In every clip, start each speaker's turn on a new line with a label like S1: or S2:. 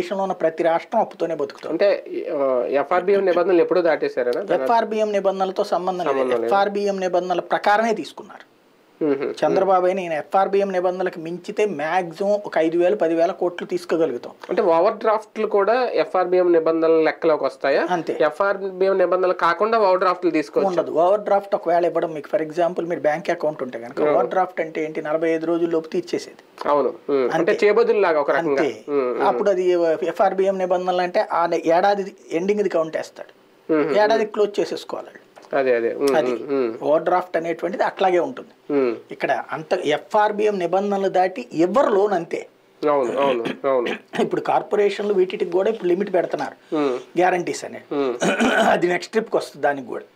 S1: దేశంలో ఉన్న ప్రతి రాష్ట్రం అప్పుతోనే బతుకుతుంది.
S2: అంటే ఎఫ్ఆర్బిఎం నిబంధనలు ఎప్పుడూ దాటేశారా?
S1: ఎఫ్ఆర్బిఎం నిబంధనలతో సంబంధం లేదు. ఎఫ్ఆర్బిఎం నిబంధనల ప్రకారమే తీసుకున్నారు. చంద్రబాబు నేను ఎఫ్ఆర్బిఎం నిబంధనలకు మించితే మాక్సిమం ఒక 5,000 10,000 కోట్లు తీసుకోగలుగుతాం.
S2: అంటే ఓవర్ డ్రాఫ్ట్లు కూడా ఎఫ్ఆర్బిఎం నిబంధనల లెక్కలోకి వస్తాయా?
S1: అంతే.
S2: ఎఫ్ఆర్బిఎం నిబంధనలు కాకుండా ఓవర్ డ్రాఫ్ట్లు తీసుకోవచ్చు.
S1: ఓవర్ డ్రాఫ్ట్ ఒకవేళ ఇవ్వడం మీకు ఫర్ ఎగ్జాంపుల్ మీరు బ్యాంక్ అకౌంట్ ఉంటే కనుక ఓవర్ డ్రాఫ్ట్ అంటే ఏంటి 45 రోజుల్లోపు తీర్చేసేది.
S2: అవును, అంటే చేబదుల్లాగా ఒక రకంగా.
S1: అప్పుడు అది ఎఫ్ఆర్బిఎం నిబంధనలు అంటే ఆ ఏడాది ఎండింగ్ ది కౌంట్ వేస్తాడు, ఏడాది క్లోజ్ చేసేసుకోవాలి.
S2: అదే అదే
S1: అది ఓవర్ డ్రాఫ్ట్ అనేటువంటిది అట్లాగే ఉంటుంది. ఇక్కడ అంత ఎఫ్ఆర్బిఎం నిబంధనలు దాటి ఎవరు లోన్ అంతే. ఇప్పుడు కార్పొరేషన్లు వీటికి కూడా ఇప్పుడు లిమిట్ పెడుతున్నారు గ్యారంటీస్ అనేది. అది నెక్స్ట్ ట్రిప్ కి వస్తుంది దానికి కూడా.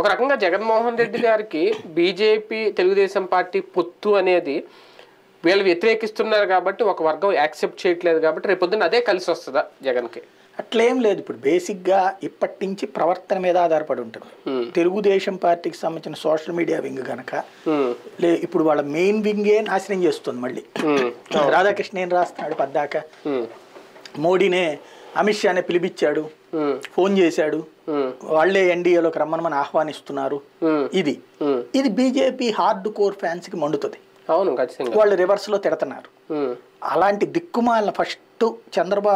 S2: ఒక రకంగా జగన్మోహన్ రెడ్డి గారికి బీజేపీ తెలుగుదేశం పార్టీ పొత్తు అనేది వీళ్ళు వ్యతిరేకిస్తున్నారు కాబట్టి ఒక వర్గం యాక్సెప్ట్ చేయట్లేదు కాబట్టి రేపు పొద్దున్న అదే కలిసి వస్తుందా జగన్కి?
S1: అట్లేం లేదు. ఇప్పుడు బేసిక్గా ఇప్పటి నుంచి ప్రవర్తన మీద ఆధారపడి ఉంటుంది. తెలుగుదేశం పార్టీకి సంబంధించిన సోషల్ మీడియా వింగ్ కనుక ఇప్పుడు వాళ్ళ మెయిన్ వింగే నాశనం చేస్తుంది. మళ్ళీ రాధాకృష్ణ ఏం రాస్తున్నాడు పద్దాక, మోడీనే అమిత్ షానే పిలిపించాడు, ఫోన్ చేశాడు, వాళ్లే ఎన్డీఏలోకి రమ్మని ఆహ్వానిస్తున్నారు. ఇది బీజేపీ హార్డ్ కోర్ ఫ్యాన్స్ కి మండుతుంది.
S2: అవును, ఖచ్చితంగా
S1: వాళ్ళు రివర్స్ లో తిడుతున్నారు. అలాంటి దిక్కుమాలిన ఫస్ట్ చంద్రబాబు